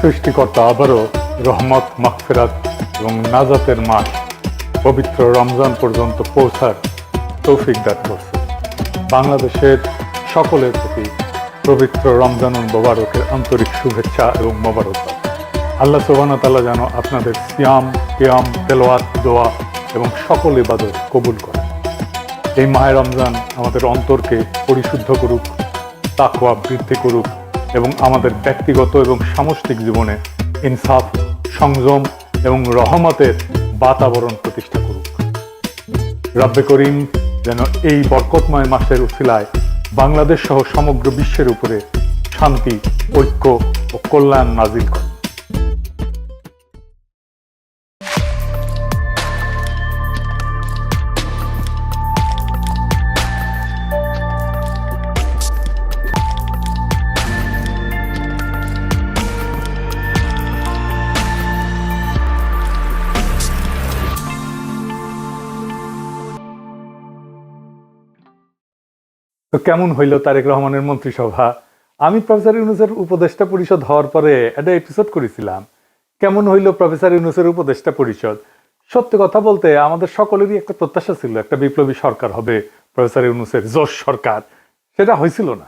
সৃষ্টিকর্তা আবারও রহমত, মাগফিরাত এবং নাজাতের মাস পবিত্র রমজান পর্যন্ত পৌঁছার তৌফিক দান করছে। বাংলাদেশের সকলের প্রতি পবিত্র রমজানুল মোবারকের আন্তরিক শুভেচ্ছা এবং মোবারকবাদ। আল্লাহ সুবহানাহু ওয়া তাআলা যেন আপনাদের সিয়াম, কিয়াম, তেলাওয়াত, দোয়া এবং সকল ইবাদত কবুল করেন। এই মাহে রমজান আমাদের অন্তরকে পরিশুদ্ধ করুক, তাকওয়া বৃদ্ধি করুক এবং আমাদের ব্যক্তিগত এবং সামষ্টিক জীবনে ইনসাফ, সংযম এবং রহমতের বাতাবরণ প্রতিষ্ঠা করুক। রব্বে করিম যেন এই বরকতময় মাসের উসিলায় বাংলাদেশ সহ সমগ্র বিশ্বের উপরে শান্তি, ঐক্য ও কল্যাণ নাজিল করেন। তো কেমন হইল তারেক রহমানের মন্ত্রিসভা? আমি প্রফেসর ইউনূসের উপদেষ্টা পরিষদ হওয়ার পরে একটা এপিসোড করেছিলাম, কেমন হইল প্রফেসর ইউনূসের উপদেষ্টা পরিষদ। সত্যি কথা বলতে আমাদের সকলেরই একটা প্রত্যাশা ছিল একটা বিপ্লবী সরকার হবে, প্রফেসর ইউনূসের জোশ সরকার, সেটা হয়েছিল না।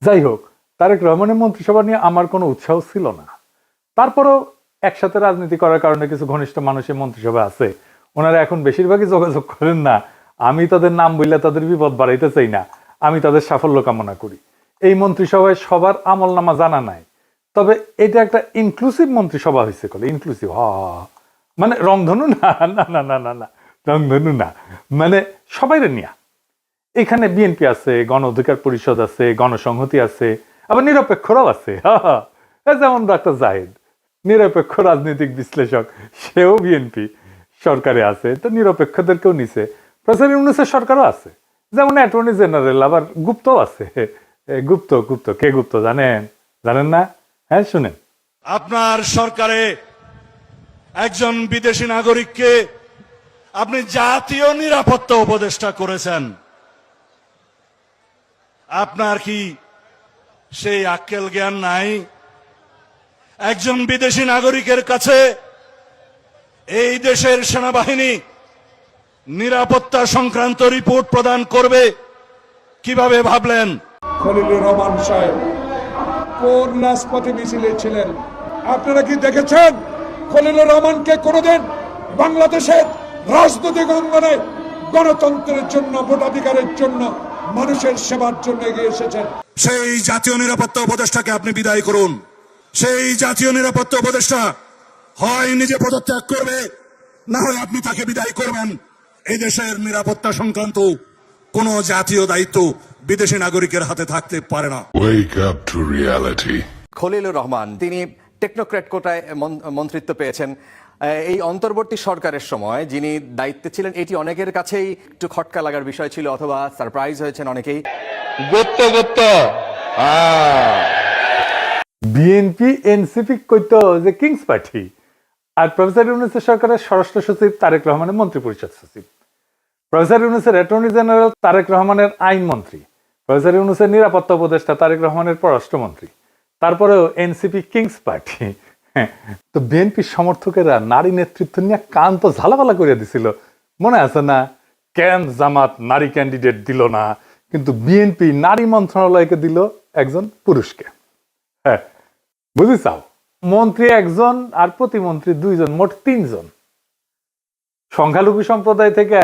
যাই হোক, তারেক রহমানের মন্ত্রিসভা নিয়ে আমার কোনো উৎসাহ ছিল না। তারপরেও একসাথে রাজনীতি করার কারণে কিছু ঘনিষ্ঠ মানুষের মন্ত্রিসভা আছে, ওনারা এখন বেশিরভাগই যোগাযোগ করেন না। আমি তাদের নাম বললে তাদের বিপদ বাড়াইতে চাই না, আমি তাদের সাফল্য কামনা করি। এই মন্ত্রিসভায় সবার আমল নামা জানা নাই, তবে এটা একটা ইনক্লুসিভ মন্ত্রিসভা হয়েছে। ইনক্লুসিভ মানে রংধনু না, না না না না না রংধনু না, মানে সবাই নিয়া। এখানে বিএনপি আছে, গণ অধিকার পরিষদ আছে, গণসংহতি আছে, আবার নিরপেক্ষরাও আছে। যেমন ডাক্তার জাহিদ নিরপেক্ষ রাজনৈতিক বিশ্লেষক, সেও বিএনপি সরকারে আছে, তো নিরপেক্ষদেরকেও নিছে। প্রফেসর ইউনূসের সরকারও আছে, যেমন অ্যাটর্নি জেনারেল, আবার গুপ্তও আছে। গুপ্ত গুপ্ত কে গুপ্ত জানেন? জানেন না? হ্যাঁ, শুনেন। আপনার সরকারে একজন বিদেশি নাগরিককে আপনি জাতীয় নিরাপত্তা উপদেষ্টা করেছেন। আপনার কি সেই আক্কেল জ্ঞান নাই? একজন বিদেশি নাগরিকের কাছে এই দেশের সেনাবাহিনী নিরাপত্তা সংক্রান্ত রিপোর্ট প্রদান করবে কিভাবে ভাবলেন? খলিলুর রহমান সাহেব কোন রাজপথে মিছিলে ছিলেন? আপনারা কি দেখেছেন খলিলুর রহমানকে কোনোদিন বাংলাদেশের রাজনৈতিক অঙ্গনে গণতন্ত্রের জন্য, ভোটাধিকারের জন্য, মানুষের সেবার জন্য এগিয়ে এসেছেন? সেই জাতীয় নিরাপত্তা উপদেষ্টাকে আপনি বিদায় করুন। সেই জাতীয় নিরাপত্তা উপদেষ্টা হয় নিজে পদত্যাগ করবে, না হয় আপনি তাকে বিদায় করবেন। এই দেশের নিরাপত্তা সংক্রান্ত কোন জাতীয় দায়িত্ব বিদেশি নাগরিকের হাতে থাকতে পারে না। Wake up to reality. Khalilur Rahman তিনি টেকনোক্র্যাট কোটায় মন্ত্রিত্ব পেয়েছেন। এই অন্তর্বর্তী সরকারের সময় যিনি দায়িত্বে ছিলেন, এটি অনেকের কাছেই একটু খটকা লাগার বিষয় ছিল, অথবা সারপ্রাইজ হয়েছেন অনেকেই। বিএনপি এনসিপি কইতো যে কিংস পার্টি, আর প্রফেসর ইউনূসের সরকারের স্বরাষ্ট্র সচিব তারেক রহমানের মন্ত্রী পরিষদ সচিব, প্রফেসর ইউনূসের অ্যাটর্নি জেনারেল তারেক রহমানের আইন মন্ত্রী, প্রফেসর ইউনূসের নিরাপত্তা উপদেষ্টা তারেক রহমানের পররাষ্ট্রমন্ত্রী, তারপরেও এনসিপি কিংস পার্টি। তো বিএনপির সমর্থকেরা নারী নেতৃত্ব নিয়ে কান তো ঝালাপালা করে দিছিল, মনে আছে না? কেন জামাত নারী ক্যান্ডিডেট দিল না, কিন্তু বিএনপি নারী মন্ত্রণালয়কে দিল একজন পুরুষকে। হ্যাঁ, বুঝিছাও, মন্ত্রী একজন আর প্রতিমন্ত্রী দুইজন, মোট তিনজন। সংখ্যালঘু সম্প্রদায় থেকে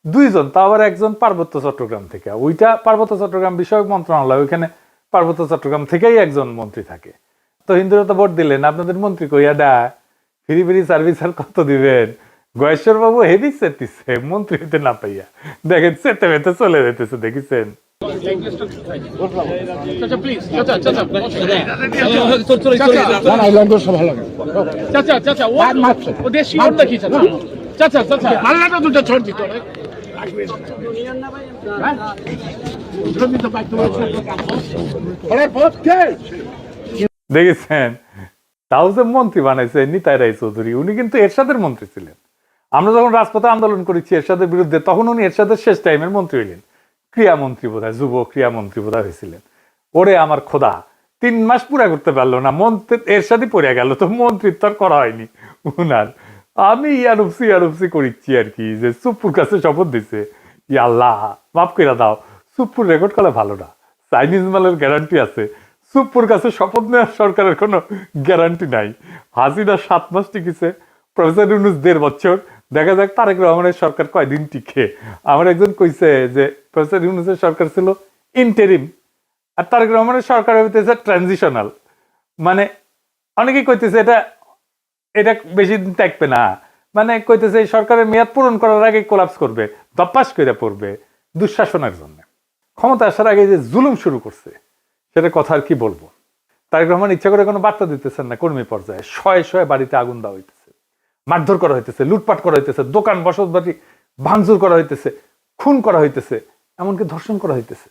দুইজন, তা আবার একজন পার্বত্য চট্টগ্রাম থেকে। ওইটা পার্বত্য চট্টগ্রাম বিষয়ক মন্ত্রণালয়, ওইখানে পার্বত্য চট্টগ্রাম থেকেই একজন মন্ত্রী থাকে। তো হিন্দুরা তো ভোট দিলেন, আপনাদের মন্ত্রী কইয়া ডা ফ্রি ফ্রি সার্ভিস আর কত দিবেন? গয়েশ্বর বাবু হেভি চেতিছে মন্ত্রী হইতে না পাইয়া, দেখেন চেতে বেতে চলে যেতেছে, দেখেছেন? দেখেছেন? তাও যে মন্ত্রী বানাইছে নিতাই রায় চৌধুরী, উনি কিন্তু এরশাদের মন্ত্রী ছিলেন। আমরা যখন রাজপথে আন্দোলন করেছি এরশাদের বিরুদ্ধে, তখন উনি এরশাদের শেষ টাইমের মন্ত্রী হইলেন, ক্রিয়ামন্ত্রী বোধহয়, যুব ক্রিয়ামন্ত্রী বোধহয় হয়েছিলেন। ওরে আমার খোদা, 3 মাস পুরা করতে পারলো না, মন্ত্রী এর সাথে পড়ে গেল, তো মন্ত্রিত্ব আর করা হয়নি উনার। আমি ইয়ারুপসি করিচ্ছি আর কি, যে সুপ্পুর কাছে শপথ দিছে, ইয়া আল্লাহ মাফ করে দাও, সুপ্পুর রেকর্ড করা ভালো না, চাইনিজ মালের গ্যারান্টি আছে, সুপ্পুর কাছে শপথ নেওয়ার সরকারের কোনো গ্যারান্টি নাই। হাসিনা 7 মাস টিকেছে, প্রফেসর ইউনূস 1.5 বছর, দেখা যাক তারেক রহমানের সরকার কয়দিন টিকে। আমার একজন কইছে যে প্রফেসর ইউনূসের সরকার ছিল ইন্টারিম, আর তারেক রহমানের সরকার হইতেছে ট্রানজিশনাল। মানে অনেকেই কইতেছে এটা এটা বেশি দিন থাকবে না, মানে কইতেছে এই সরকারের মেয়াদ পূরণ করার আগে কোলাপস করবে, দপ্পাস করে পড়বে দুঃশাসনের জন্য। ক্ষমতা আসার আগে যে জুলুম শুরু করছে সেটা কথা আর কি বলবো। তারেক রহমান ইচ্ছা করে কোনো বার্তা দিতেছেন না, কর্মী পর্যায়ে শয়ে শয়ে বাড়িতে আগুন দেওয়া হইতেছে, মারধর করা হইতেছে, লুটপাট করা হইতেছে, দোকান বসত বাড়ি ভাঙচুর করা হইতেছে, খুন করা হইতেছে, এমনকি ধর্ষণ করা হইতেছে।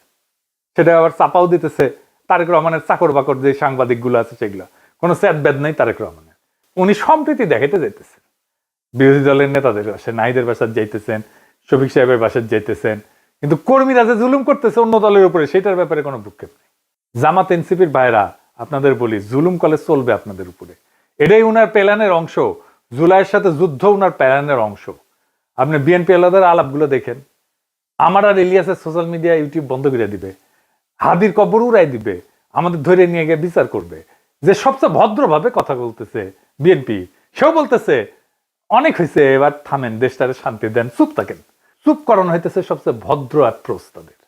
সেটা আবার চাপাও দিতেছে তারেক রহমানের চাকর বাকর যে সাংবাদিকগুলো আছে সেগুলো, কোনো স্যাদ ব্যাদ নেই তারেক রহমানের। উনি সম্প্রীতি দেখাইতে যাইতেছেন, বিরোধী দলের নেতাদের বাসায়, নাহিদের বাসায় যাইতেছেন, শফিক সাহেবের বাসায় যাইতেছেন, কিন্তু কর্মীরা যে জুলুম করতেছে অন্য দলের উপরে সেটার ব্যাপারে কোনো ভ্রুক্ষেপ নেই। জামাত এনসিপির ভাইরা আপনাদের বলি, জুলুম কলে চলবে আপনাদের উপরে, এটাই উনার প্ল্যানের অংশ। জুলাইয়ের সাথে যুদ্ধ উনার প্ল্যানের অংশ। আপনি বিএনপি আলাদার আলাপগুলো দেখেন, আমার আর ইলিয়াসের সোশ্যাল মিডিয়া ইউটিউব বন্ধ করে দিবে, হাদির কবর উড়াই দিবে, আমাদের ধরে নিয়ে গিয়ে বিচার করবে। যে সবচেয়ে ভদ্রভাবে কথা বলতেছে বিএনপি, সেও বলতেছে অনেক হয়েছে, এবার থামেন, দেশটারে শান্তি দেন, চুপ থাকেন। চুপ করানো হইতেছে সবচেয়ে ভদ্র অ্যাপ্রোচ তাদের।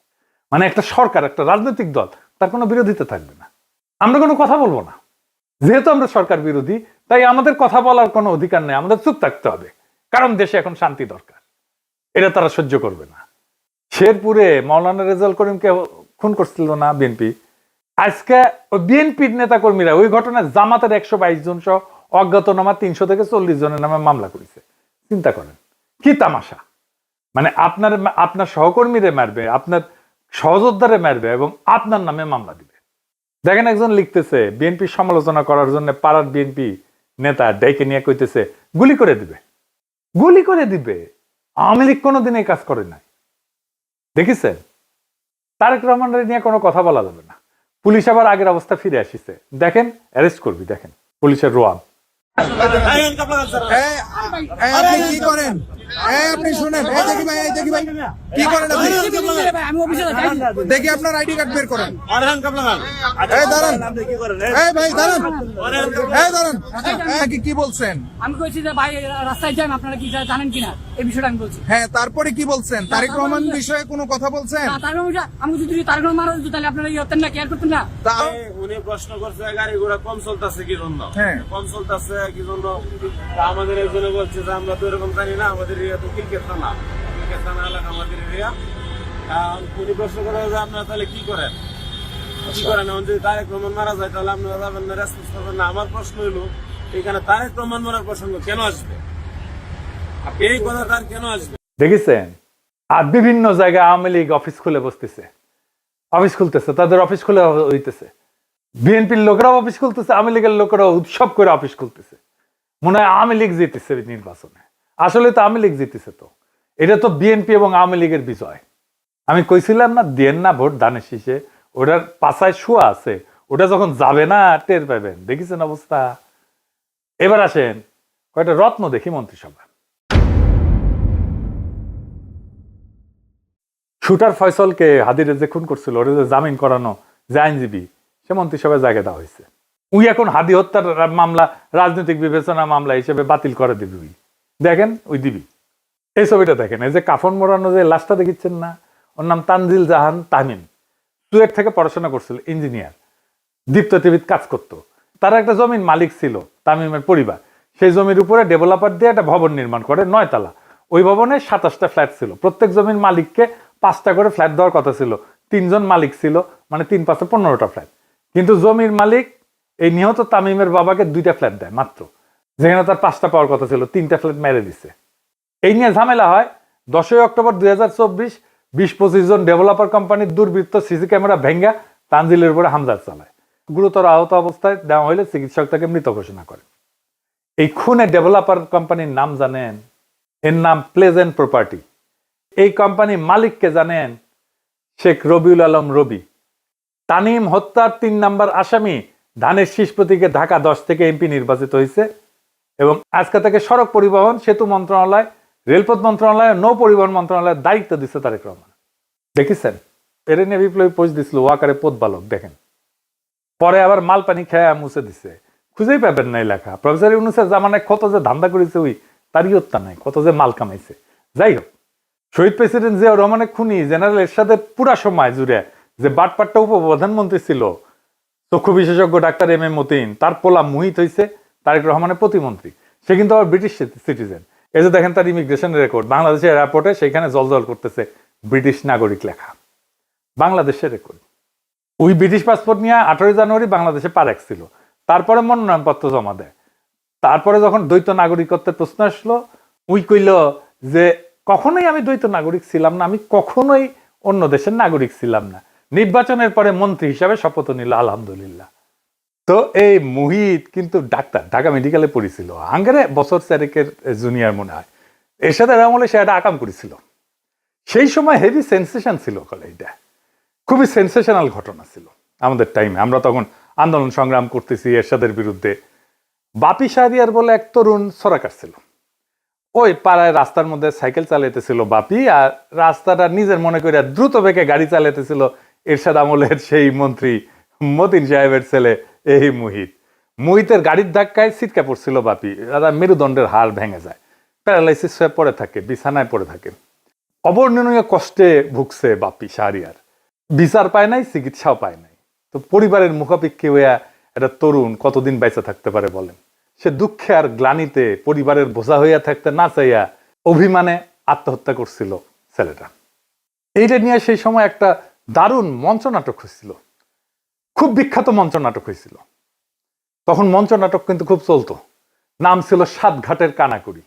মানে একটা সরকার, একটা রাজনৈতিক দল, তার কোনো বিরোধিতা থাকবে না, আমরা কোনো কথা বলবো না। যেহেতু আমরা সরকার বিরোধী, তাই আমাদের কথা বলার কোনো অধিকার নেই, আমাদের চুপ থাকতে হবে, কারণ দেশে এখন শান্তি দরকার। এটা তারা সহ্য করবে না। শেরপুরে মাওলানা রেজাউল করিমকে খুন করছিল না বিএনপি, আজকে ওই বিএনপির নেতা কর্মীরা ওই ঘটনায় জামাতের 122 জন সহ অজ্ঞাতনামা 300 থেকে 40 জনের নামে মামলা করেছে। চিন্তা করেন কি তামাশা। মানে আপনার সহকর্মীরে মারবে, আপনার সহযোদ্ধারে মারবে এবং আপনার নামে মামলা দিবে। দেখেন একজন লিখতেছে বিএনপির সমালোচনা করার জন্য পাড়ার বিএনপি নেতা ডেকে নিয়ে কইতেছে গুলি করে দিবে, গুলি করে দিবে। আওয়ামী লীগ কোনোদিন এই কাজ করে নাই, দেখেছেন? তারেক রহমানের নিয়ে কোনো কথা বলা যাবে না। পুলিশ আবার আগের অবস্থা ফিরে আসিছে, দেখেন অ্যারেস্ট করবি, দেখেন পুলিশের রোয়াব। আপনি কি করেন? আপনি শুনেন, দেখি ভাই, দেখি ভাই কি করেন আপনি? দেখি আপনার আইডি কার্ড বের করেন। দাঁড়ান ভাই, দাঁড়ান দাঁড়ান, কি বলছেন? আমি কইছি যে ভাই রাস্তায় জ্যাম, আপনারা কি জানেন কিনা এই বিষয়টা আমি বলছি। হ্যাঁ, তারপরে কি বলছেন? তারেক রহমান বিষয়ে কোনো কথা বলছেন? আমি যদি তারেক রহমান মারা যেত তাহলে আপনারা ইয়ে হতেন না, কেয়ার করতেন না। উনি প্রশ্ন করছে গাড়ি ঘোড়া কম চলতেছে কি জন্য, হ্যাঁ কম চলতেছে কি জন্য। আমাদের একজনে বলছে যে আমরা তো এরকম জানি না, আমাদের এরিয়া তো ক্রিকেট থানা, ক্রিকেট থানা এলাকা আমাদের এরিয়া। উনি প্রশ্ন করে যে আপনারা তাহলে কি করেন, কি করেন? এখন যদি তারেক রহমান মারা যায় তাহলে আপনারা যাবেন না, রেসপন্স করবেন না। আমার প্রশ্ন হলো এখানে তারেক রহমান মারার প্রসঙ্গ কেন আসবে? এই কথা তার কেন আসবে? দেখেছেন? আর বিভিন্ন জায়গায় আওয়ামী লীগ অফিস খুলে বসতেছে, অফিস খুলতেছে, তাদের অফিস খুলে হইতেছে। বিএনপির লোকেরাও অফিস খুলতেছে, আওয়ামী লীগের লোকেরাও উৎসব করে অফিস খুলতেছে। মনে হয় আওয়ামী লীগ জিতেছে নির্বাচনে, আসলে তো আওয়ামী লীগ জিতেছে। তো এটা তো বিএনপি এবং আওয়ামী লীগের বিজয়। আমি কইছিলাম না, দেন না ভোট ধানের শীষে, ওটার পাছায় শুয়া আছে, ওটা যখন যাবে না টের পাবেন। দেখেছেন অবস্থা? এবার আসেন কয়টা রত্ন দেখি মন্ত্রিসভা। শুটার ফয়সলকে হাদিরে যে খুন করছিল, ওরা যে জামিন করানো যে আইনজীবী, সে মন্ত্রিসভায় জায়গা দেওয়া হয়েছে। উই এখন হাদি হত্যার মামলা রাজনৈতিক বিবেচনা মামলা হিসেবে বাতিল করে দিবি। উই দেখেন, ওই দিবি। এই ছবিটা দেখেন, এই যে কাফন মোড়ানো যে লাশটা দেখিচ্ছেন না, ওর নাম তানজিল জাহান তামিম। চুয়েট থেকে পড়াশোনা করছিল, ইঞ্জিনিয়ার, দীপ্ত টিভিতে কাজ করতো। তার একটা জমির মালিক ছিল তামিমের পরিবার, সেই জমির উপরে ডেভেলপার দিয়ে একটা ভবন নির্মাণ করে 9 তলা। ওই ভবনে 27টা ফ্ল্যাট ছিল, প্রত্যেক জমির মালিককে 5টা করে ফ্ল্যাট দেওয়ার কথা ছিল। 3 জন মালিক ছিল, মানে 3 5 15টা ফ্ল্যাট। কিন্তু জমির মালিক এই নিহত তামিমের বাবাকে 2টা ফ্ল্যাট দেয় মাত্র, যেখানে তার 5টা পাওয়ার কথা ছিল, 3টা ফ্ল্যাট মেরে দিচ্ছে। এই নিয়ে ঝামেলা হয়। 10 অক্টোবর 2024 20-25 জন ডেভেলপার কোম্পানির দুর্বৃত্ত সিসি ক্যামেরা ভেঙ্গা তানজিলের উপরে হামলা চালায়। গুরুতর আহত অবস্থায় দেওয়া হলে চিকিৎসক তাকে মৃত ঘোষণা করে। এই খুনে ডেভেলপার কোম্পানির নাম জানেন? এর নাম প্লেজেন্ট প্রপার্টি। এই কোম্পানির মালিককে জানেন? শেখ রবিউল আলম রবি। তানিম হত্যার 3 নাম্বার আসামি ধানের শীষ প্রতীকে ঢাকা 10 থেকে এমপি নির্বাচিত হয়েছে এবং আজকে থেকে সড়ক পরিবহন সেতু মন্ত্রণালয়, রেলপথ মন্ত্রণালয়, নৌ পরিবহন মন্ত্রণালয়ের দায়িত্ব দিচ্ছে তারেক রহমান। দেখেছেন, এর নিয়ে বিপ্লবী পোস্ট দিছিল ওয়াকারে পথ বালক, দেখেন। পরে আবার মাল পানি খেয়ে মুছে দিছে, খুঁজেই পাবেন নাই লেখা। প্রফেসর ইউনূসের জামানায় কত যে ধান্দা করেছে ওই তারই হত্যা নাই, কত যে মাল কামাইছে। যাই হোক, শহীদ প্রেসিডেন্ট জিয়াউর রহমানের খুনি জেনারেল এরশাদের পুরা সময় জুড়ে যে বাটপাট্টা উপপ্রধানমন্ত্রী ছিল চক্ষু বিশেষজ্ঞ ডাক্তার এম এ মতিন, তার পোলা মুহিত হয়েছে তারেক রহমানের প্রতিমন্ত্রী। সে কিন্তু আবার ব্রিটিশ সিটিজেন। এই যে দেখেন তার ইমিগ্রেশনের রেকর্ড, বাংলাদেশের এয়ারপোর্টে সেখানে জলজল করতেছে ব্রিটিশ নাগরিক লেখা, বাংলাদেশের রেকর্ড। ওই ব্রিটিশ পাসপোর্ট নিয়ে 18 জানুয়ারি বাংলাদেশে পা রাখছিল, তারপরে মনোনয়নপত্র জমা দেয়। তারপরে যখন দ্বৈত নাগরিকত্বের প্রশ্ন আসলো, উই কইল যে কখনোই আমি দ্বৈত নাগরিক ছিলাম না, আমি কখনোই অন্য দেশের নাগরিক ছিলাম না। নির্বাচনের পরে মন্ত্রী হিসাবে শপথ নিল, আলহামদুলিল্লাহ। তো এই মুহিত কিন্তু ডাক্তার, ঢাকা মেডিকেলে পড়েছিল, আঙ্গারে বছর 4 জুনিয়র মনে হয়। এরশাদের আমলে সে একটা আকাম করেছিল, সেই সময় হেভি সেন্সেশন ছিল। এটা খুবই সেন্সেশনাল ঘটনা ছিল আমাদের টাইমে, আমরা তখন আন্দোলন সংগ্রাম করতেছি এরশাদের বিরুদ্ধে। বাপি শাহরিয়ার বলে এক তরুণ ছড়া কাটছিল, ওই পাড়ায় রাস্তার মধ্যে সাইকেল চালাইতেছিল বাপি, আর রাস্তাটা নিজের মনে করে দ্রুত বেগে গাড়ি চালাইতেছিল এরশাদ আমলের সেই মন্ত্রী মতিন সাহেবের ছেলে এই মুহিতের গাড়ির ধাক্কায় ছিটকা পড়ছিল বাপি, দাদা মেরুদণ্ডের হাড় ভেঙে যায়, প্যারালাইসিস হয়ে পড়ে থাকে, বিছানায় পড়ে থাকে, অবর্ণনীয় কষ্টে ভুগছে বাপি শাহরিয়ার, বিচার পায় নাই, চিকিৎসাও পায় নাই। তো পরিবারের মুখাপেক্ষী হইয়া একটা তরুণ কতদিন বেঁচে থাকতে পারে বলেন? সে দুঃখে আর গ্লানিতে পরিবারের বোঝা হইয়া থাকতে না চাইয়া অভিমানে আত্মহত্যা করছিল ছেলেটা। এইটা নিয়ে সেই সময় একটা দারুণ মঞ্চনাটক হয়েছিল, খুব বিখ্যাত মঞ্চনাটক হয়েছিল। তখন মঞ্চনাটক কিন্তু খুব চলতো, নাম ছিল 7 ঘাটের কানাকুড়ি।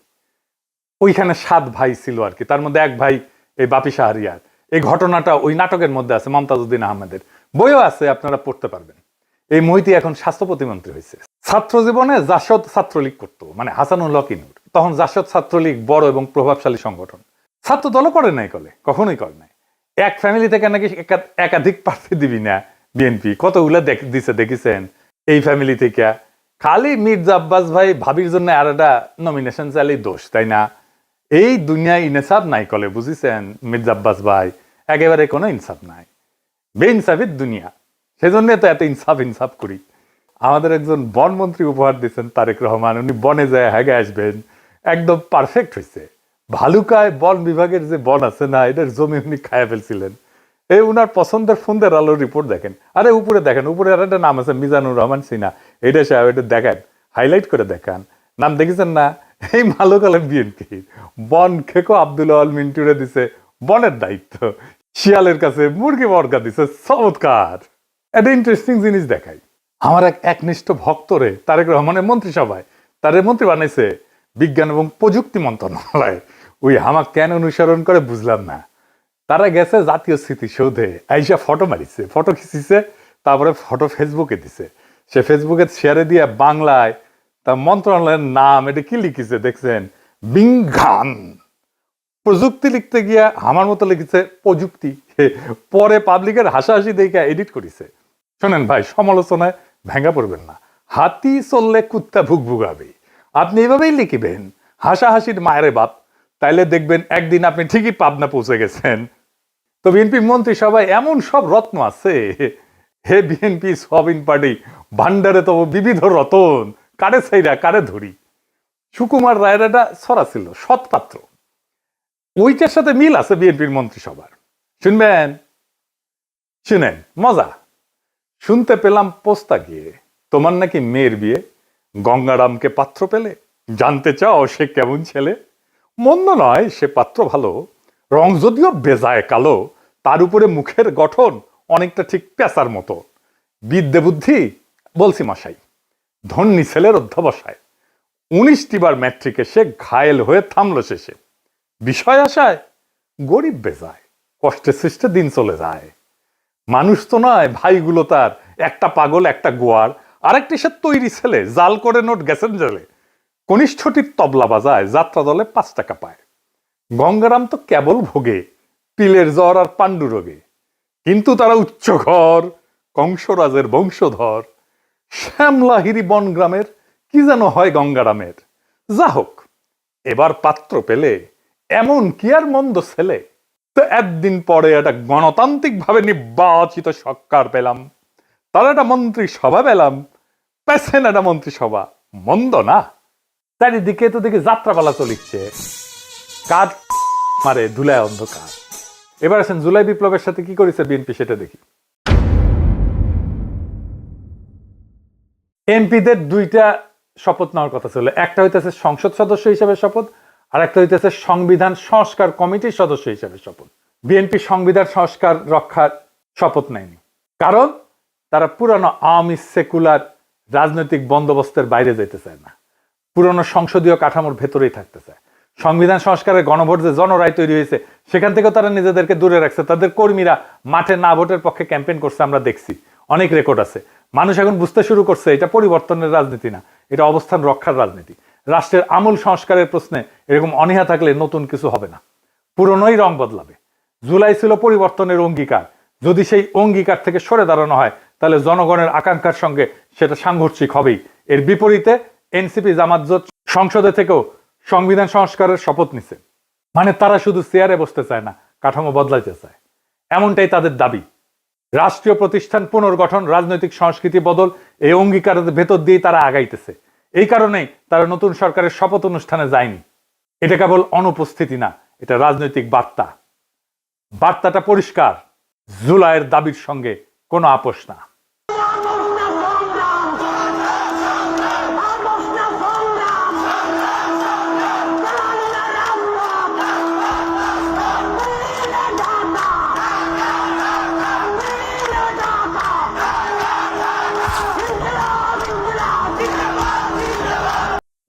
ওইখানে 7 ভাই ছিল আর কি, তার মধ্যে এক ভাই এই বাপি শাহরিয়ার। এই ঘটনাটা ওই নাটকের মধ্যে আছে, মমতাজউদ্দিন আহমেদের বইও আছে, আপনারা পড়তে পারবেন। এই মহিতি এখন স্বাস্থ্য প্রতিমন্ত্রী হয়েছে। ছাত্র জীবনে জাসদ ছাত্রলীগ করতো, মানে হাসানুল হক ইনুর। তখন জাসদ ছাত্রলীগ বড় এবং প্রভাবশালী সংগঠন, ছাত্র দলও করে নাই, কখনোই করে নাই। এক ফ্যামিলি থেকে নাকি একাধিক প্রার্থী দিবি না বিএনপি, কতগুলো দিছে দেখেছেন এই ফ্যামিলি থেকে। খালি মির্জা আব্বাস ভাই ভাবির জন্য আর একটা নমিনেশন চাইলেই দোষ, তাই না? এই দুনিয়ায় ইনসাফ নাই কলে, বুঝিছেন মির্জা আব্বাস ভাই? একেবারে কোনো ইনসাফ নাই, বেইনসাফের দুনিয়া। সেজন্য তো এত ইনসাফ করি। আমাদের একজন বনমন্ত্রী উপহার দিচ্ছেন তারেক রহমান, উনি বনে যায় হেগে আসবেন, একদম পারফেক্ট হয়েছে। ভালুকায় বন বিভাগের যে বন আছে না, এটার জমি উনি খায়া ফেলছিলেন। এই উনার পছন্দের ফোনদের আলোর রিপোর্ট দেখেন, আরে উপরে দেখেন, উপরে আর একটা নাম আছে মিজানুর রহমান সিনহা, এটা সাহেব, এটা দেখেন, হাইলাইট করে দেখান, নাম দেখেছেন না? এই মালুকালের বিএনপি বন খেকো আব্দুল আল মিন্টুরে দিছে বনের দায়িত্ব, শিয়ালের কাছে মুরগি বর্গা দিছে। চমৎকার একটা ইন্টারেস্টিং জিনিস দেখাই। আমার এক একনিষ্ঠ ভক্তরে তারেক রহমানের মন্ত্রিসভায় তারে মন্ত্রী বানাইছে বিজ্ঞান এবং প্রযুক্তি মন্ত্রণালয়। ওই হামাক কেন অনুসরণ করে বুঝলাম না। তারা গেছে জাতীয় স্মৃতিসৌধে, আইসা ফটো মারিছে, ফটো খিচিছে, তারপরে ফটো ফেসবুকে দিছে। সে ফেসবুকে শেয়ারে দিয়ে বাংলায় তার মন্ত্রণালয়ের নাম এটা কি লিখেছে দেখছেন? বিজ্ঞান প্রযুক্তি লিখতে গিয়া আমার মতো লিখেছে প্রযুক্তি। পরে পাবলিকের হাসাহাসি দেখে এডিট করেছে। শোনেন ভাই, সমালোচনায় ভেঙে পড়বেন না। হাতি চললে কুত্তা ভুক ভুগাবে, আপনি এভাবেই লিখিবেন হাসাহাসির মায়ের বাপ, তাইলে দেখবেন একদিন আপনি ঠিকই পাবনা পৌঁছে গেছেন। তো বিএনপি মন্ত্রী সবাই এমন সব রত্ন আছে, হে বিএনপি সবিন পার্টি ভান্ডারে তো বিবিধ রতন, কারে ছাইরা কারে ধরি। সুকুমার রায়ের একটা ছড়া ছিল সৎপাত্র, ওইটার সাথে মিল আছে বিএনপির মন্ত্রিসভার। শুনবেন? শুনেন, মজা। শুনতে পেলাম পোস্তা গিয়ে তোমার নাকি মেয়ের বিয়ে, গঙ্গারামকে পাত্র পেলে, জানতে চাও সে কেমন ছেলে? মন্দ নয় সে পাত্র ভালো, রং যদিও বেজায় কালো, তার উপরে মুখের গঠন অনেকটা ঠিক পেঁচার মতো। বিদ্যে বুদ্ধি বলছি মশাই, ধন্যী ছেলের অধ্যবসায়। 19টি বার ম্যাট্রিকে সে ঘায়েল হয়ে থামলো শেষে। বিষয় আশায় গরিব বেজায়, কষ্টে সৃষ্টে দিন চলে যায়। মানুষ তো নয় ভাইগুলো তার, একটা পাগল একটা গোয়ার, আরেকটি সে তৈরি ছেলে, জাল করে নোট গেছেন জেলে। কনিষ্ঠটির তবলা বাজায়, যাত্রা দলে 5 টাকা পায়। গঙ্গারাম তো কেবল ভোগে পিলের জ্বর আর পাণ্ডু রোগে, কিন্তু তারা উচ্চ ঘর কংসরাজের বংশধর, শ্যামলাহিরি বনগ্রামের কি যেন হয় গঙ্গারামের। যা হোক, এবার পাত্র পেলে এমন কি আর মন্দ ছেলে। তো একদিন পরে একটা গণতান্ত্রিক ভাবে নির্বাচিত সরকার পেলাম, তার একটা মন্ত্রিসভা পেলাম, পেছেন একটা মন্ত্রিসভা, মন্দ না। চারিদিকে তো দেখি যাত্রাপালা চলিচ্ছে, কাজ মারে ধুলায় অন্ধকার। এবার আসেন জুলাই বিপ্লবের সাথে কি করেছে বিএনপি সেটা দেখি। এমপিদের দুইটা শপথ নেওয়ার কথা ছিল, একটা হইতেছে সংসদ সদস্য হিসেবে শপথ, আর একটা হইতেছে সংবিধান সংস্কার কমিটির সদস্য হিসেবে শপথ। বিএনপি সংবিধান সংস্কার রক্ষার শপথ নেয়নি, কারণ তারা পুরানো আওয়ামী সেকুলার রাজনৈতিক বন্দোবস্তের বাইরে যেতে চায় না, পুরনো সংসদীয় কাঠামোর ভেতরেই থাকতে চায়। সংবিধান সংস্কারের গণভোট যে জনরায় তৈরি হয়েছে সেখান থেকেও তারা নিজেদেরকে দূরে রাখছে। তাদের কর্মীরা মাঠে না ভোটের পক্ষে ক্যাম্পেইন করছে, আমরা দেখছি, অনেক রেকর্ড আছে। মানুষ এখন বুঝতে শুরু করছে এটা পরিবর্তনের রাজনীতি না, এটা অবস্থান রক্ষার রাজনীতি। রাষ্ট্রের আমূল সংস্কারের প্রশ্নে এরকম অনীহা থাকলে নতুন কিছু হবে না, পুরনোই রং বদলাবে। জুলাই ছিল পরিবর্তনের অঙ্গীকার, যদি সেই অঙ্গীকার থেকে সরে দাঁড়ানো হয় তাহলে জনগণের আকাঙ্ক্ষার সঙ্গে সেটা সাংঘর্ষিক হবেই। এর বিপরীতে এনসিপি জামাত জোট সংসদে থেকেও সংবিধান সংস্কারের শপথ নিছে, মানে তারা শুধু চেয়ারে বসতে চায় না, কাঠামো বদলাইতে চায়, এমনটাই তাদের দাবি। রাষ্ট্রীয় প্রতিষ্ঠান পুনর্গঠন, রাজনৈতিক সংস্কৃতি বদল, এই অঙ্গীকারের ভেতর দিয়েই তারা আগাইতেছে। এই কারণেই তারা নতুন সরকারের শপথ অনুষ্ঠানে যায়নি। এটা কেবল অনুপস্থিতি না, এটা রাজনৈতিক বার্তা। বার্তাটা পরিষ্কার, জুলাইয়ের দাবির সঙ্গে কোনো আপোষ না।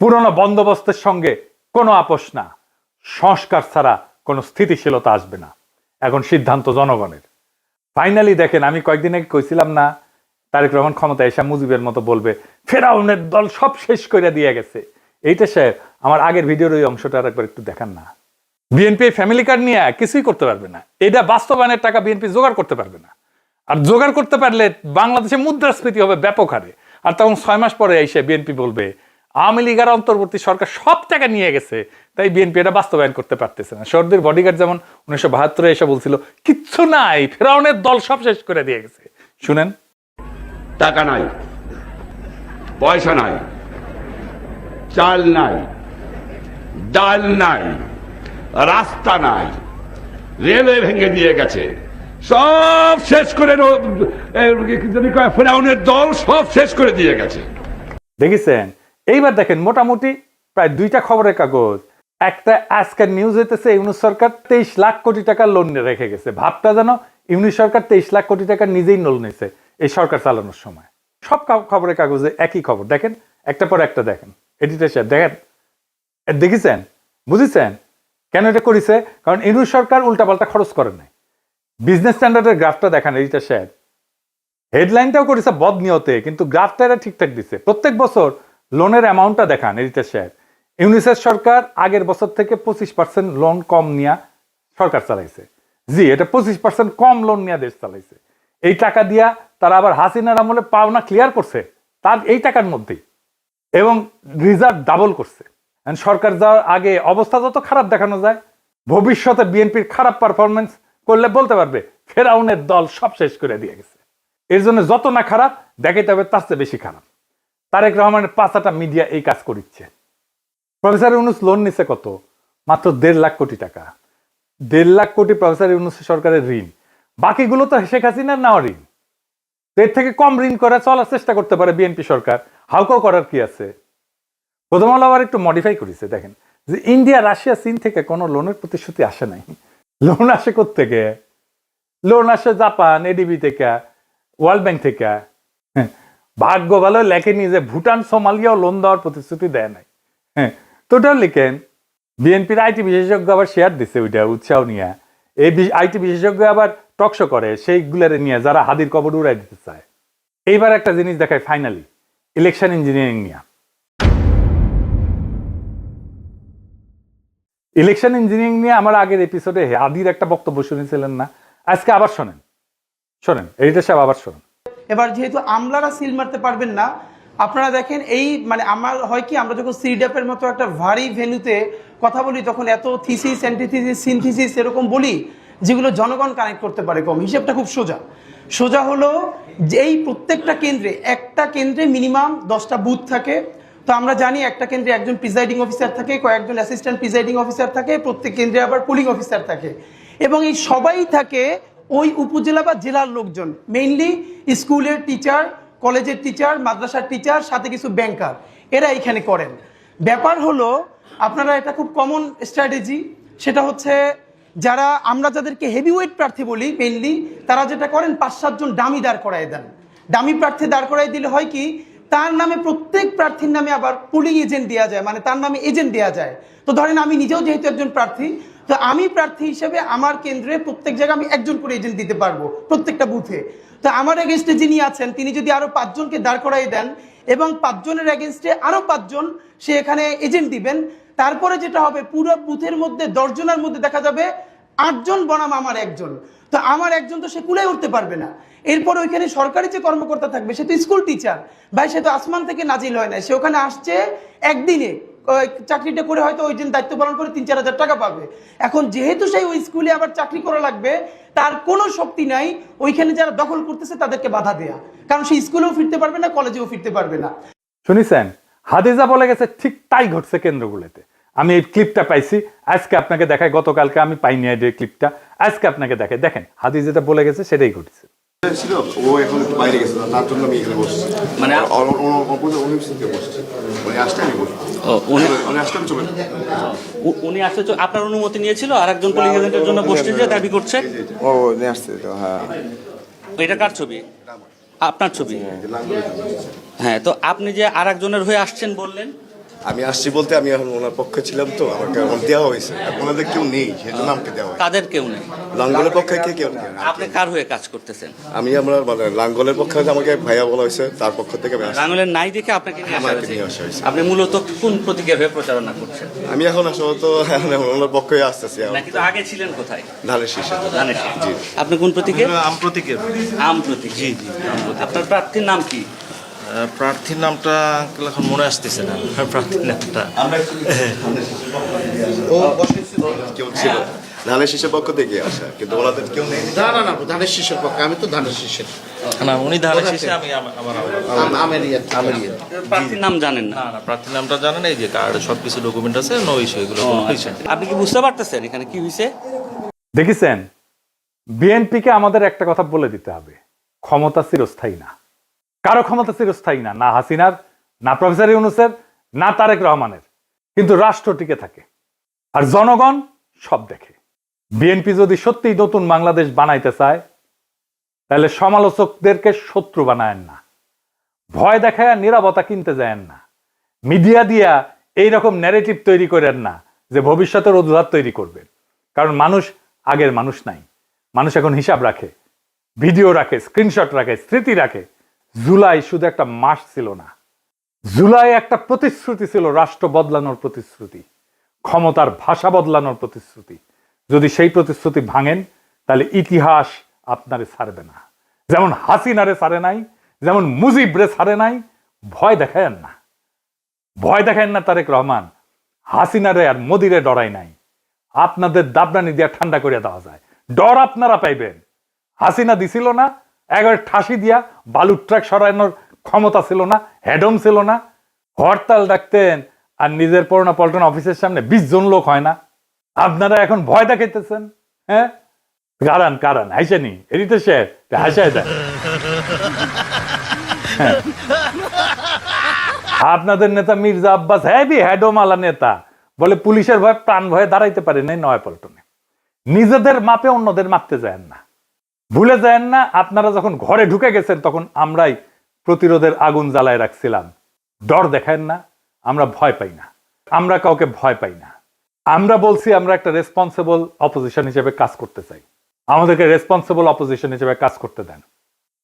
পুরনো বন্দোবস্তের সঙ্গে কোনো আপোষ না, সংস্কার ছাড়া কোনো স্থিতিশীলতা আসবে না। এখন সিদ্ধান্ত জনগণের। ফাইনালি দেখেন, আমি কয়েকদিন আগে কইছিলাম না তারেক রহমান ক্ষমতা এসে মুজিবের মতো বলবে ফেরাউনের দল সব শেষ করে দিয়ে গেছে। এইটা সাহেব আমার আগের ভিডিওর ওই অংশটা একবার একটু দেখান না। বিএনপি ফ্যামিলি কার্ড নিয়ে কিছুই করতে পারবে না, এটা বাস্তবায়নের টাকা বিএনপি জোগাড় করতে পারবে না। আর জোগাড় করতে পারলে বাংলাদেশে মুদ্রাস্ফীতি হবে ব্যাপক হারে। আর তখন 6 মাস পরে এসে বিএনপি বলবে আওয়ামী লীগের অন্তর্বর্তী সরকার সব টাকা নিয়ে গেছে, তাই বিএনপি এটা বাস্তবায়ন করতে পারতেছে না। সর্দির বডিগার্ড যেমন 1972 এসে বলছিল কিচ্ছু নাই, ফেরাউনের দল সব শেষ করে দিয়ে গেছে। শুনেন, টাকা নাই, পয়সা নাই, চাল নাই, ডাল নাই, রাস্তা নাই, রেলওয়ে ভেঙে দিয়ে গেছে, সব শেষ করে ফেরাউনের দল সব শেষ করে দিয়ে গেছে। দেখেছেন? এইবার দেখেন, মোটামুটি প্রায় 2টা খবরের কাগজ, একটা আজকের নিউজ হইতেছে ইউনূস সরকার 23 লাখ কোটি টাকা লোন রেখে গেছে। ভাবটা যেন ইউনূস সরকার 23 লাখ কোটি টাকা নিজেই লোন নিয়েছে এই সরকার চালানোর সময়। সব খবরের কাগজে একই খবর, দেখেন একটা পর একটা। দেখেন এডিটর সাহেব, দেখেন, দেখেছেন, বুঝেছেন কেন এটা করেছে? কারণ ইউনূস সরকার উল্টাপাল্টা খরচ করে নাই। বিজনেস স্ট্যান্ডার্ডের গ্রাফটা দেখেন এডিটর সাহেব, হেডলাইনটাও করেছে বদ নিয়তে, কিন্তু গ্রাফটা এরা ঠিকঠাক দিচ্ছে। প্রত্যেক বছর লোনের অ্যামাউন্টটা দেখান এডিটর সাহেব। ইউনিসেফ সরকার আগের বছর থেকে 25% লোন কম নিয়ে সরকার চালাইছে। জি, এটা 25% কম লোন নিয়ে দেশ চালাইছে। এই টাকা দিয়া তারা আবার হাসিনার আমলে পাওনা ক্লিয়ার করছে তার এই টাকার মধ্যেই, এবং রিজার্ভ ডাবল করছে। সরকার যাওয়ার আগে অবস্থা যত খারাপ দেখানো যায়, ভবিষ্যতে বিএনপির খারাপ পারফরমেন্স করলে বলতে পারবে ফেরাউনের দল সব শেষ করে দিয়ে গেছে। এর জন্য যত না খারাপ দেখাইতে হবে তার চেয়ে বেশি খারাপ। তারেক রহমানের 5টা মিডিয়া এই কাজ করিচ্ছে। প্রফেসর ইউনূস লোন নিছে কত? মাত্র 1.5 লাখ কোটি টাকা। 1.5 লাখ কোটি প্রফেসর ইউনূস সরকারের ঋণ, বাকিগুলো তো শেখ হাসিনার নেওয়া ঋণ। এর থেকে কম ঋণ করে চলার চেষ্টা করতে পারে বিএনপি সরকার, হাউকাও করার কি আছে? প্রথম আলো আবার একটু মডিফাই করেছে, দেখেন যে ইন্ডিয়া, রাশিয়া, চীন থেকে কোনো লোনের প্রতিশ্রুতি আসে নাই। লোন আসে কোত্থেকে? লোন আসে জাপান, এডিবি থেকে, ওয়ার্ল্ড ব্যাংক থেকে। ভাগ্য ভালো লেখেনি যে ভুটান, সোমালিয়াও লোন দেওয়ার প্রতিশ্রুতি দেয় নাই। তো ওটাও লিখেন। বিএনপির আইটি বিশেষজ্ঞ আবার শেয়ার দিচ্ছে ওইটা উৎসাহ নিয়ে। এই আইটি বিশেষজ্ঞ আবার টকশো করে সেইগুলারে নিয়ে যারা হাদির কবর উড়াই দিতে চায়। এইবার একটা জিনিস দেখায় ফাইনালি, ইলেকশন ইঞ্জিনিয়ারিং নিয়ে। ইলেকশন ইঞ্জিনিয়ারিং নিয়ে আমার আগের এপিসোডে হাদির একটা বক্তব্য শুনেছিলেন না? আজকে আবার শোনেন, এডিটর সাহেব আবার শোনেন। এবার যেহেতু আমলারা সিল মারতে পারবেন না, আপনারা দেখেন এই মানে আমার হয় কি, আমরা যখন সিডাপের মতো একটা ভারী ভেন্যুতে কথা বলি তখন এত থিসিস, অ্যান্টিথিসিস, সিনথিসিস এরকম বলি যেগুলো জনগণ কানেক্ট করতে পারে কম। হিসেবটা খুব সোজা হলো যে এই প্রত্যেকটা কেন্দ্রে, একটা কেন্দ্রে মিনিমাম 10টা বুথ থাকে। তো আমরা জানি একটা কেন্দ্রে একজন প্রিজাইডিং অফিসার থাকে, কয়েকজন অ্যাসিস্ট্যান্ট প্রিজাইডিং অফিসার থাকে, প্রত্যেক কেন্দ্রে আবার পুলিং অফিসার থাকে, এবং এই সবাই থাকে ওই উপজেলা বা জেলার লোকজন, মেইনলি স্কুলের টিচার, কলেজের টিচার, মাদ্রাসার টিচার, সাথে কিছু ব্যাংকার, এরা এখানে করেন। ব্যাপার হলো আপনারা এটা খুব কমন স্ট্র্যাটেজি, সেটা হচ্ছে যারা আমরা যাদেরকে হেভিওয়েট প্রার্থী বলি মেইনলি, তারা যেটা করেন 5-7 জন ডামি দাঁড় করায় দেন। ডামি প্রার্থী দাঁড় করাই দিলে হয় কি, তার নামে প্রত্যেক প্রার্থীর নামে আবার পুলিং এজেন্ট দেওয়া যায়, মানে তার নামে এজেন্ট দেওয়া যায়। তো ধরেন আমি নিজেও যেহেতু একজন প্রার্থী, তো আমি প্রার্থী হিসেবে আমার কেন্দ্রে প্রত্যেক জায়গায় আমি একজন করে এজেন্ট দিতে পারবো প্রত্যেকটা বুথে। তো আমার এগেনস্টে যিনি আছেন তিনি যদি আরো 5 জনকে দাঁড় করাই দেন এবং 5 জনের এগেনস্টে আরো 5 জন সে এখানে এজেন্ট দিবেন, তারপরে যেটা হবে পুরো বুথের মধ্যে 10 জনের মধ্যে দেখা যাবে 8 জন বনাম আমার একজন। তো আমার একজন তো সে কুলায় উঠতে পারবে না। এরপর ওইখানে সরকারি যে কর্মকর্তা থাকবে সে তো স্কুল টিচার ভাই, সে তো আসমান থেকে নাজিল হয় না, সে ওখানে আসছে একদিনে চাকরিটা করে হয়তো ওই দিন দায়িত্ব পালন করে 3-4 হাজার টাকা পাবে। এখন যেহেতু সেই ওই স্কুলে আবার চাকরি করা লাগবে, তার কোনো শক্তি নাই ওইখানে যারা দখল করতেছে তাদেরকে বাধা দেয়া, কারণ সে স্কুলেও ফিরতে পারবে না, কলেজেও ফিরতে পারবে না। শুনেছেন, হাদিজা বলে গেছে ঠিক তাই ঘটছে কেন্দ্রগুলোতে। আমি এই ক্লিপটা পাইছি, আজকে আপনাকে দেখাই, গতকালকে আমি পাইনি এই ক্লিপটা, আজকে আপনাকে দেখাই। দেখেন হাদিজা যেটা বলে গেছে সেটাই ঘটেছে। ছিল ও এখন একটু বাইরে গেছে, তার জন্য আমি এখানে বসছি, মানে অনুপস্থিতিতে বসছি, উনি আসতে আমি বসবো। উনি আসতে আমি চলে উনি আসতে আপনার অনুমতি নিয়েছিল আর একজন পুলিং এজেন্টের জন্য বসতে যে দাবি করছে। ও নিয়ে আসছে তো, হ্যাঁ। এটা কার ছবি? আপনার ছবি? হ্যাঁ, তো আপনি যে আর একজনের হয়ে আসছেন বললেন। আমি আসছি বলতে আমি এখন ওনার পক্ষে ছিলাম, তো আমাকে এখন দেওয়া হয়েছে, ওনাদের কেউ নেই সেজন্য আমাকে দেওয়া হয়েছে। তাদের কেউ নেই, লাঙ্গলের পক্ষে কেউ নেই। আপনি কার হয়ে কাজ করতেছেন? আমি আমরা মানে লাঙ্গলের পক্ষে আমাকে ভাইয়া বলা হয়েছে, তার পক্ষ থেকে লাঙ্গলের নাই দেখে আপনাকে নিয়ে আসা হয়েছে। আপনি মূলত কোন প্রতীকের হয়ে প্রচারণা করছেন? আমি এখন আসলে তো ওনার পক্ষে আসতেছি। নাকি তো আগে ছিলেন কোথায়? ধানের শীষে। ধানের শীষে। জি। আপনি কোন প্রতীকের? আম প্রতীকের। আম প্রতীক। জি জি। আপনার প্রার্থীর নাম কি? প্রার্থীর নামটা এখন মনে আসতেছে না, প্রার্থীর নামটা। কেউ ছিল ধানের শীষের পক্ষ থেকে আসা, কিন্তু ওনাদের কেউ নেই। না ধানের শীষের পক্ষে, আমি তো ধানের শীষের না, উনি ধানের শীষে, আমি প্রার্থীর নাম জানেন না? না, প্রার্থীর নামটা জানেন, এই যে কার্ড সবকিছু ডকুমেন্ট আছে, নো ইস্যু এগুলো। আপনি কি বুঝতে পারতেছেন এখানে কি হয়েছে? দেখেছেন, বিএনপিকে আমাদের একটা কথা বলে দিতে হবে, ক্ষমতা চিরস্থায়ী না, কারো ক্ষমতা চিরস্থায়ী না, না হাসিনার, না প্রফেসর ইউনূসের, না তারেক রহমানের, কিন্তু রাষ্ট্র টিকে থাকে আর জনগণ সব দেখে। বিএনপি যদি সত্যিই নতুন বাংলাদেশ বানাইতে চায় তাহলে সমালোচকদেরকে শত্রু বানায়েন না, ভয় দেখায় নীরবতা কিনতে যায়েন না, মিডিয়া দিয়া এইরকম ন্যারেটিভ তৈরি করেন না যে ভবিষ্যতের অজুহাত তৈরি করবেন। কারণ মানুষ আগের মানুষ নাই, মানুষ এখন হিসাব রাখে, ভিডিও রাখে, স্ক্রিনশট রাখে, স্মৃতি রাখে। জুলাই শুধু একটা মাস ছিল না, জুলাই একটা প্রতিশ্রুতি ছিল, রাষ্ট্র বদলানোর প্রতিশ্রুতি, ক্ষমতার ভাষা বদলানোর প্রতিশ্রুতি। যদি সেই প্রতিশ্রুতি ভাঙেন তাহলে ইতিহাস আপনারে ছাড়বে না, যেমন হাসিনারে ছাড়ে নাই, যেমন মুজিবরে ছাড়ে নাই। ভয় দেখায়েন না, ভয় দেখায়েন না তারেক রহমান, হাসিনারে আর মোদিরে ডরাই নাই। আপনাদের দাবরানি দিয়া ঠান্ডা করে দেওয়া যায়, ডর আপনারা পাইবেন। হাসিনা দিছিল না, একবার ঠাসি দিয়া বালুর ট্রাক সরানোর ক্ষমতা ছিল না, হেডম ছিল না, হরতাল ডাকতেন আর নিজের পড়না পল্টন অফিসের সামনে 20 জন লোক হয় না। আপনারা এখন ভয় দেখাইতেছেন। হ্যাঁ, কারণ হাইসানি এদিতে সে হাসায় দেয়। আপনাদের নেতা মির্জা আব্বাস হেভি হেডোমালা নেতা, বলে পুলিশের ভয় প্রাণ ভয়ে দাঁড়াইতে পারে নাই নয়াপল্টনে। নিজেদের মাপে অন্যদের মাপতে যায়েন না, ভুলে যায়েন না। আপনারা যখন ঘরে ঢুকে গেছেন তখন আমরাই প্রতিরোধের আগুন জ্বালায় রাখছিলাম। ডর দেখায়েন না, আমরা ভয় পাই না, আমরা কাউকে ভয় পাই না। আমরা বলছি আমরা একটা রেসপন্সিবল অপোজিশন হিসেবে কাজ করতে চাই, আমাদেরকে রেসপন্সিবল অপোজিশন হিসেবে কাজ করতে দেন।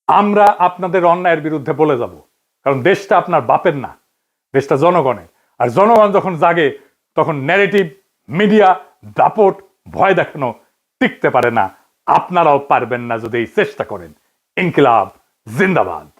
আমরা আপনাদের অন্যায়ের বিরুদ্ধে বলে যাব, কারণ দেশটা আপনার বাপের না, দেশটা জনগণের। আর জনগণ যখন জাগে তখন ন্যারেটিভ, মিডিয়া, দাপট, ভয় দেখানো টিকতে পারে না। আপনারাও পারবেন না যদি এই চেষ্টা করেন। ইনকিলাব জিন্দাবাদ।